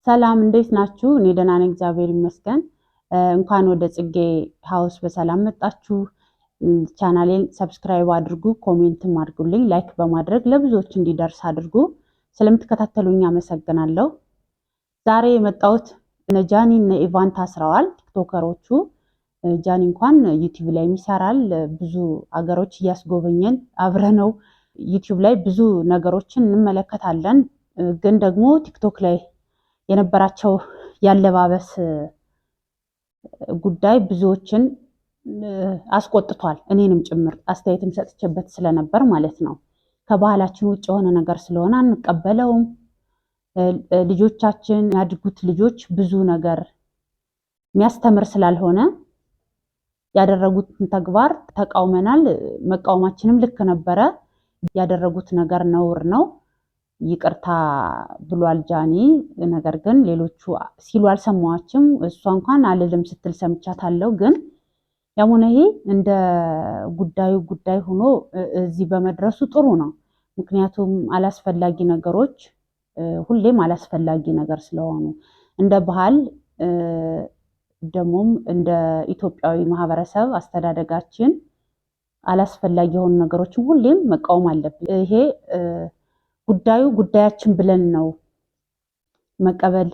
ሰላም እንዴት ናችሁ? እኔ ደህና ነኝ፣ እግዚአብሔር ይመስገን። እንኳን ወደ ጽጌ ሃውስ በሰላም መጣችሁ። ቻናሌን ሰብስክራይብ አድርጉ፣ ኮሜንትም አድርጉልኝ፣ ላይክ በማድረግ ለብዙዎች እንዲደርስ አድርጉ። ስለምትከታተሉኝ አመሰግናለሁ። ዛሬ የመጣሁት እነ ጃኒ እነ ኢቫን ታስረዋል። ቲክቶከሮቹ ጃኒ እንኳን ዩቲዩብ ላይ ይሰራል። ብዙ አገሮች እያስጎበኘን አብረነው ዩቲዩብ ላይ ብዙ ነገሮችን እንመለከታለን። ግን ደግሞ ቲክቶክ ላይ የነበራቸው ያለባበስ ጉዳይ ብዙዎችን አስቆጥቷል። እኔንም ጭምር አስተያየትም ሰጥቼበት ስለነበር ማለት ነው። ከባህላችን ውጭ የሆነ ነገር ስለሆነ አንቀበለውም። ልጆቻችን ያድጉት ልጆች ብዙ ነገር የሚያስተምር ስላልሆነ ያደረጉትን ተግባር ተቃውመናል። መቃወማችንም ልክ ነበረ። ያደረጉት ነገር ነውር ነው። ይቅርታ ብሏል ጃኒ። ነገር ግን ሌሎቹ ሲሉ አልሰማዋችም። እሷ እንኳን አልልም ስትል ሰምቻታለሁ። ግን ያሙነ ይሄ እንደ ጉዳይ ሆኖ እዚህ በመድረሱ ጥሩ ነው። ምክንያቱም አላስፈላጊ ነገሮች ሁሌም አላስፈላጊ ነገር ስለሆኑ እንደ ባህል ደግሞም እንደ ኢትዮጵያዊ ማህበረሰብ አስተዳደጋችን አላስፈላጊ የሆኑ ነገሮችን ሁሌም መቃወም አለብን። ይሄ ጉዳያችን ብለን ነው መቀበል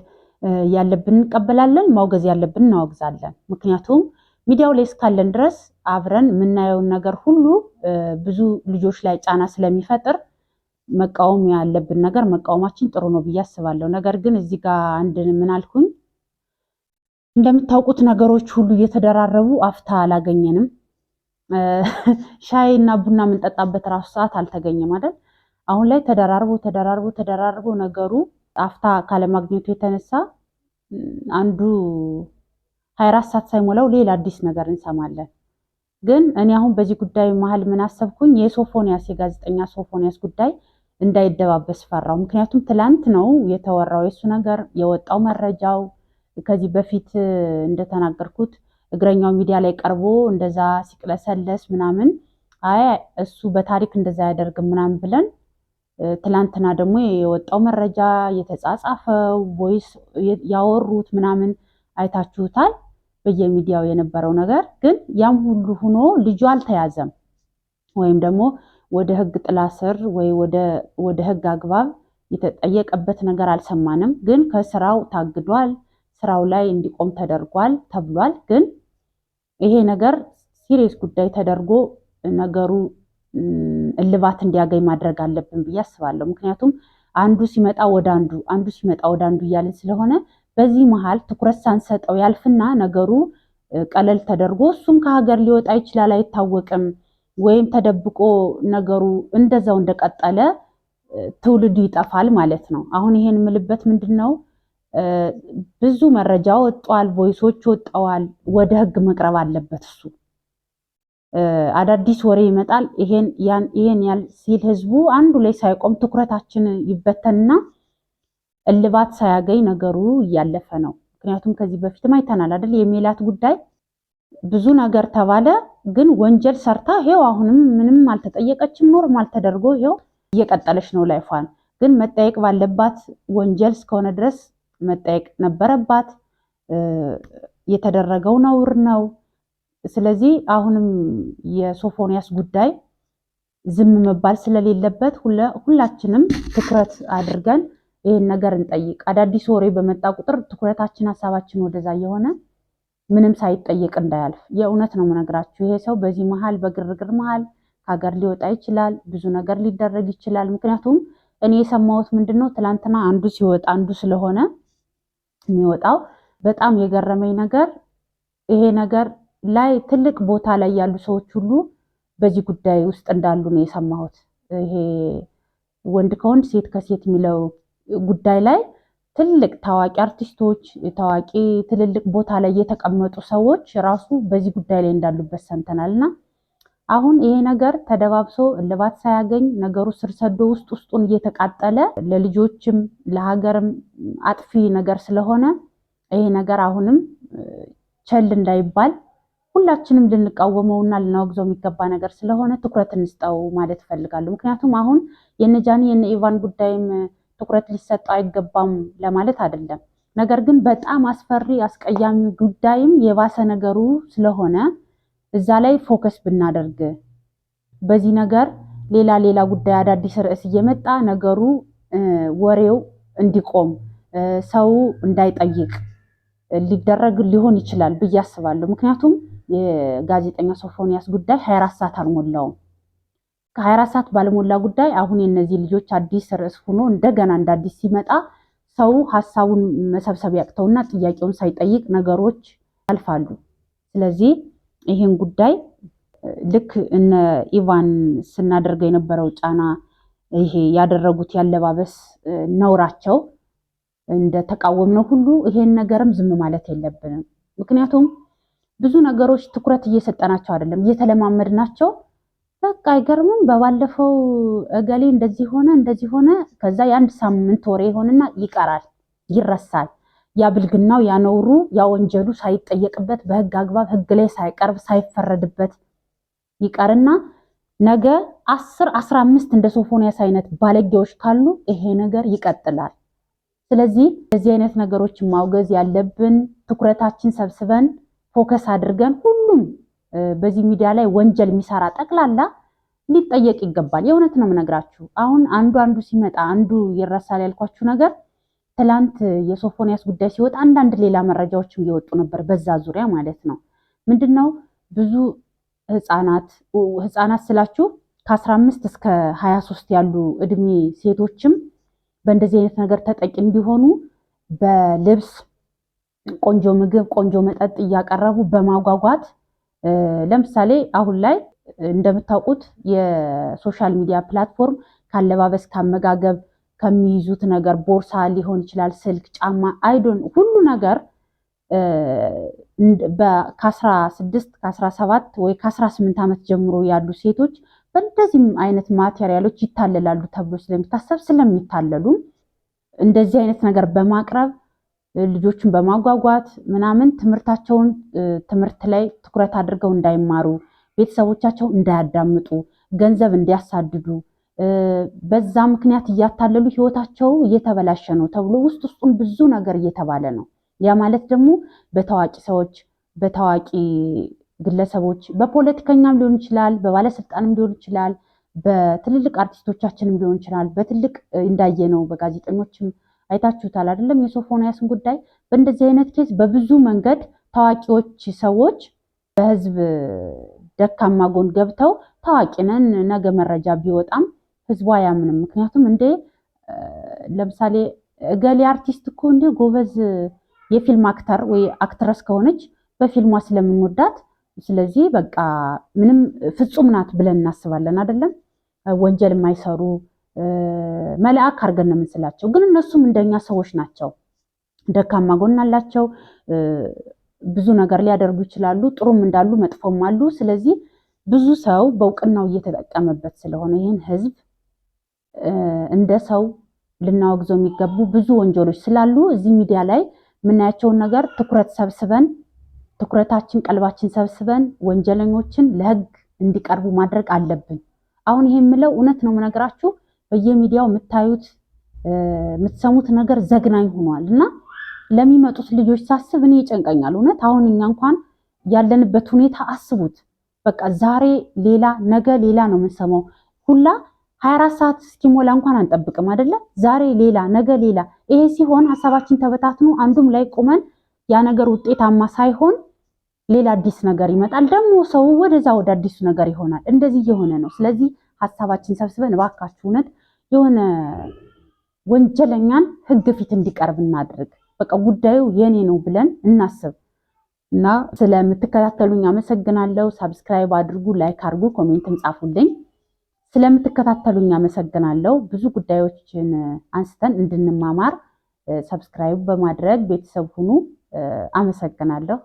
ያለብን እንቀበላለን፣ ማውገዝ ያለብን እናወግዛለን። ምክንያቱም ሚዲያው ላይ እስካለን ድረስ አብረን የምናየውን ነገር ሁሉ ብዙ ልጆች ላይ ጫና ስለሚፈጥር መቃወም ያለብን ነገር መቃወማችን ጥሩ ነው ብዬ አስባለሁ። ነገር ግን እዚህ ጋር አንድ ምን አልኩኝ፣ እንደምታውቁት ነገሮች ሁሉ እየተደራረቡ አፍታ አላገኘንም። ሻይ እና ቡና የምንጠጣበት ራሱ ሰዓት አልተገኘም አይደል? አሁን ላይ ተደራርቦ ነገሩ አፍታ ካለማግኘቱ የተነሳ አንዱ 24 ሰዓት ሳይሞላው ሌላ አዲስ ነገር እንሰማለን። ግን እኔ አሁን በዚህ ጉዳይ መሀል ምን አሰብኩኝ፣ የጋዜጠኛ ሶፎንያስ ጉዳይ እንዳይደባበስ ፈራው። ምክንያቱም ትላንት ነው የተወራው የሱ ነገር የወጣው መረጃው። ከዚህ በፊት እንደተናገርኩት እግረኛው ሚዲያ ላይ ቀርቦ እንደዛ ሲቅለሰለስ ምናምን አይ እሱ በታሪክ እንደዛ ያደርግም ምናምን ብለን ትላንትና ደግሞ የወጣው መረጃ የተጻጻፈው ቮይስ ያወሩት ምናምን አይታችሁታል፣ በየሚዲያው የነበረው ነገር። ግን ያም ሁሉ ሆኖ ልጁ አልተያዘም ወይም ደግሞ ወደ ሕግ ጥላ ስር ወይ ወደ ሕግ አግባብ የተጠየቀበት ነገር አልሰማንም። ግን ከስራው ታግዷል፣ ስራው ላይ እንዲቆም ተደርጓል ተብሏል። ግን ይሄ ነገር ሲሪየስ ጉዳይ ተደርጎ ነገሩ እልባት እንዲያገኝ ማድረግ አለብን ብዬ አስባለሁ። ምክንያቱም አንዱ ሲመጣ ወደ አንዱ እያልን ስለሆነ በዚህ መሀል ትኩረት ሳንሰጠው ያልፍና ነገሩ ቀለል ተደርጎ እሱም ከሀገር ሊወጣ ይችላል፣ አይታወቅም። ወይም ተደብቆ ነገሩ እንደዛው እንደቀጠለ ትውልዱ ይጠፋል ማለት ነው። አሁን ይሄን የምልበት ምንድን ነው፣ ብዙ መረጃ ወጥቷል፣ ቮይሶች ወጥተዋል። ወደ ህግ መቅረብ አለበት እሱ። አዳዲስ ወሬ ይመጣል። ይሄን ያል ሲል ህዝቡ አንዱ ላይ ሳይቆም ትኩረታችን ይበተንና እልባት ሳያገኝ ነገሩ እያለፈ ነው። ምክንያቱም ከዚህ በፊትም አይተናል አይደል? የሜላት ጉዳይ ብዙ ነገር ተባለ፣ ግን ወንጀል ሰርታ ይሄው አሁንም ምንም አልተጠየቀችም። ኖርማል ተደርጎ ይሄው እየቀጠለች ነው ላይፏን። ግን መጠየቅ ባለባት ወንጀል እስከሆነ ድረስ መጠየቅ ነበረባት። የተደረገው ነውር ነው። ስለዚህ አሁንም የሶፎንያስ ጉዳይ ዝም መባል ስለሌለበት ሁላችንም ትኩረት አድርገን ይሄን ነገር እንጠይቅ። አዳዲስ ወሬ በመጣ ቁጥር ትኩረታችን ሀሳባችን ወደዛ የሆነ ምንም ሳይጠየቅ እንዳያልፍ። የእውነት ነው የምነግራችሁ። ይሄ ሰው በዚህ መሀል በግርግር መሀል ከሀገር ሊወጣ ይችላል፣ ብዙ ነገር ሊደረግ ይችላል። ምክንያቱም እኔ የሰማሁት ምንድነው ትላንትና አንዱ ሲወጣ አንዱ ስለሆነ የሚወጣው በጣም የገረመኝ ነገር ይሄ ነገር ላይ ትልቅ ቦታ ላይ ያሉ ሰዎች ሁሉ በዚህ ጉዳይ ውስጥ እንዳሉ ነው የሰማሁት። ይሄ ወንድ ከወንድ ሴት ከሴት የሚለው ጉዳይ ላይ ትልቅ ታዋቂ አርቲስቶች፣ ታዋቂ ትልልቅ ቦታ ላይ የተቀመጡ ሰዎች ራሱ በዚህ ጉዳይ ላይ እንዳሉበት ሰምተናልና አሁን ይሄ ነገር ተደባብሶ እልባት ሳያገኝ ነገሩ ስር ሰዶ ውስጡን እየተቃጠለ ለልጆችም ለሀገርም አጥፊ ነገር ስለሆነ ይሄ ነገር አሁንም ቸል እንዳይባል ሁላችንም ልንቃወመውና ልናወግዘው የሚገባ ነገር ስለሆነ ትኩረት እንስጠው ማለት እፈልጋለሁ። ምክንያቱም አሁን የነ ጃኒ የነ ኢቫን ጉዳይም ትኩረት ሊሰጠው አይገባም ለማለት አይደለም። ነገር ግን በጣም አስፈሪ አስቀያሚ ጉዳይም የባሰ ነገሩ ስለሆነ እዛ ላይ ፎከስ ብናደርግ በዚህ ነገር ሌላ ጉዳይ አዳዲስ ርዕስ እየመጣ ነገሩ ወሬው እንዲቆም ሰው እንዳይጠይቅ ሊደረግ ሊሆን ይችላል ብዬ አስባለሁ። ምክንያቱም የጋዜጠኛ ሶፎንያስ ጉዳይ 24 ሰዓት አልሞላውም። ከ24 ሰዓት ባልሞላ ጉዳይ አሁን የነዚህ ልጆች አዲስ ርዕስ ሆኖ እንደገና እንዳዲስ ሲመጣ ሰው ሀሳቡን መሰብሰብ ያቅተውና ጥያቄውን ሳይጠይቅ ነገሮች ያልፋሉ። ስለዚህ ይህን ጉዳይ ልክ እነ ኢቫን ስናደርገው የነበረው ጫና ይሄ ያደረጉት ያለባበስ ነውራቸው እንደተቃወምነው ሁሉ ይሄን ነገርም ዝም ማለት የለብንም። ምክንያቱም ብዙ ነገሮች ትኩረት እየሰጠናቸው አይደለም፣ እየተለማመድናቸው በቃ አይገርምም። በባለፈው እገሌ እንደዚህ ሆነ ከዛ የአንድ ሳምንት ወሬ ይሆንና ይቀራል፣ ይረሳል። ያ ብልግናው ያ ነውሩ ያ ወንጀሉ ሳይጠየቅበት በህግ አግባብ ህግ ላይ ሳይቀርብ ሳይፈረድበት ይቀርና ነገ 10-15 እንደ ሶፎንያስ አይነት ባለጌዎች ካሉ ይሄ ነገር ይቀጥላል። ስለዚህ እንደዚህ አይነት ነገሮችን ማውገዝ ያለብን ትኩረታችን ሰብስበን ፎከስ አድርገን ሁሉም በዚህ ሚዲያ ላይ ወንጀል የሚሰራ ጠቅላላ ሊጠየቅ ይገባል። የእውነት ነው የምነግራችሁ። አሁን አንዱ ሲመጣ አንዱ ይረሳል ያልኳችሁ ነገር ትላንት የሶፎንያስ ጉዳይ ሲወጣ አንዳንድ ሌላ መረጃዎችም እየወጡ ነበር በዛ ዙሪያ ማለት ነው። ምንድነው ብዙ ህፃናት ስላችሁ ከ15 እስከ 23 ያሉ እድሜ ሴቶችም በእንደዚህ አይነት ነገር ተጠቂ እንዲሆኑ በልብስ ቆንጆ ምግብ ቆንጆ መጠጥ እያቀረቡ በማጓጓት ለምሳሌ አሁን ላይ እንደምታውቁት የሶሻል ሚዲያ ፕላትፎርም ካለባበስ ካመጋገብ ከሚይዙት ነገር ቦርሳ ሊሆን ይችላል፣ ስልክ፣ ጫማ አይዶን ሁሉ ነገር ከ16 ከ17 ወይ ከ18 ዓመት ጀምሮ ያሉ ሴቶች በእንደዚህም አይነት ማቴሪያሎች ይታለላሉ ተብሎ ስለሚታሰብ ስለሚታለሉ እንደዚህ አይነት ነገር በማቅረብ ልጆችን በማጓጓት ምናምን ትምህርታቸውን ትምህርት ላይ ትኩረት አድርገው እንዳይማሩ፣ ቤተሰቦቻቸው እንዳያዳምጡ፣ ገንዘብ እንዲያሳድዱ በዛ ምክንያት እያታለሉ ህይወታቸው እየተበላሸ ነው ተብሎ ውስጡን ብዙ ነገር እየተባለ ነው። ያ ማለት ደግሞ በታዋቂ ሰዎች፣ በታዋቂ ግለሰቦች፣ በፖለቲከኛም ሊሆን ይችላል፣ በባለስልጣንም ሊሆን ይችላል፣ በትልልቅ አርቲስቶቻችንም ሊሆን ይችላል፣ በትልቅ እንዳየነው በጋዜጠኞችም አይታችሁታል አይደለም? የሶፎንያስን ጉዳይ በእንደዚህ አይነት ኬዝ በብዙ መንገድ ታዋቂዎች ሰዎች በህዝብ ደካማ ጎን ገብተው ታዋቂ ነን ነገ መረጃ ቢወጣም ህዝቡ አያምንም። ምክንያቱም ለምሳሌ እገሌ አርቲስት እኮ እንደ ጎበዝ የፊልም አክተር ወይ አክትረስ ከሆነች በፊልሟ ስለምንወዳት ስለዚህ በቃ ምንም ፍጹም ናት ብለን እናስባለን አይደለም? ወንጀል የማይሰሩ መልአክ አድርገን የምንስላቸው፣ ግን እነሱም እንደኛ ሰዎች ናቸው። ደካማ ጎን አላቸው። ብዙ ነገር ሊያደርጉ ይችላሉ። ጥሩም እንዳሉ መጥፎም አሉ። ስለዚህ ብዙ ሰው በእውቅናው እየተጠቀመበት ስለሆነ ይህን ህዝብ እንደ ሰው ልናወግዘው የሚገቡ ብዙ ወንጀሎች ስላሉ እዚህ ሚዲያ ላይ የምናያቸውን ነገር ትኩረታችን ቀልባችን ሰብስበን ወንጀለኞችን ለህግ እንዲቀርቡ ማድረግ አለብን። አሁን ይሄ የምለው እውነት ነው የምነግራችሁ። በየሚዲያው የምታዩት የምትሰሙት ነገር ዘግናኝ ሆኗል እና ለሚመጡት ልጆች ሳስብ እኔ ይጨንቀኛል እውነት። አሁን እኛ እንኳን ያለንበት ሁኔታ አስቡት። በቃ ዛሬ ሌላ ነገ ሌላ ነው የምንሰማው። ሁላ 24 ሰዓት እስኪሞላ እንኳን አንጠብቅም አይደለ? ዛሬ ሌላ ነገ ሌላ። ይሄ ሲሆን ሀሳባችን ተበታትኖ አንዱም ላይ ቆመን ያ ነገር ውጤታማ ሳይሆን ሌላ አዲስ ነገር ይመጣል። ደግሞ ሰው ወደዛ ወደ አዲሱ ነገር ይሆናል። እንደዚህ እየሆነ ነው። ስለዚህ ሀሳባችን ሰብስበን እባካችሁ እውነት የሆነ ወንጀለኛን ህግ ፊት እንዲቀርብ እናድርግ። በቃ ጉዳዩ የኔ ነው ብለን እናስብ እና ስለምትከታተሉኝ አመሰግናለሁ። ሳብስክራይብ አድርጉ፣ ላይክ አድርጉ፣ ኮሜንትም ጻፉልኝ። ስለምትከታተሉኝ አመሰግናለሁ። ብዙ ጉዳዮችን አንስተን እንድንማማር ሰብስክራይብ በማድረግ ቤተሰብ ሁኑ። አመሰግናለሁ።